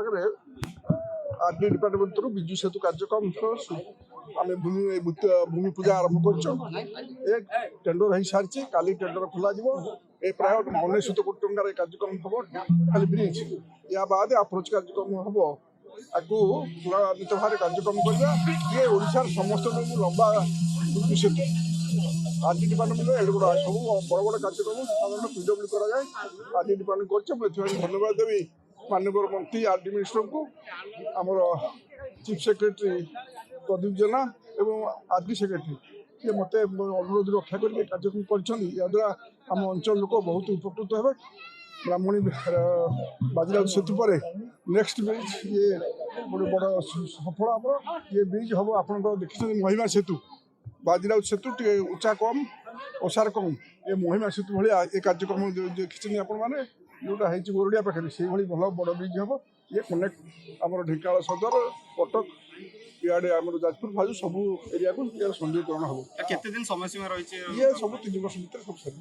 पाखे RD department तरफ विजु सेतु कार्यक्रम आम भूमि पूजा आरंभ कर टेंडर हो सारी काली टेंडर खोल ए प्राय 99 कोटी टंकार कार्यक्रम हम खाली ब्रिज या बाद अप्रोच कार्यक्रम हम आपको त्वरान्वित भाव कार्यक्रम करवा ये ओडार समस्त लंबा विजु सेतु आरडी डिपार्टमेंट एडगुड़ा सब बड़ बड़ कार्यक्रम साधारण पीडब्ल्यू कराए आरडी डिपार्टमेंट कर धन्यवाद देवी माननीय मंत्री आरडी मिनिस्टर को आमर चीफ सेक्रेटरी प्रदीप जेना एवं आरडी सेक्रेटरी ये मत अनुरोध रक्षा करके कार्यक्रम करद्वारा आम अंचल लोक बहुत उपकृत हे ब्राह्मणी बाजीराव सेतु पर नेक्स्ट ब्रिज ये गोटे बड़ सफल आम ये ब्रिज हम आप देखते महिमा सेतु बाजीराव सेतु टे उच्चा कम ओसार कम ये महिमा सेतु भाया ये कार्यक्रम देखते आपण मैंने जोटा है गोरडिया पाखे से भल बड़ ब्रिज हम ये कनेक्ट आम ढेंकानाल सदर कटक इे आम जाजपुर फाजू सब एरिया को संयोगीकरण हम केते दिन समय सीमा रही ये सब 3 वर्ष भर सब सर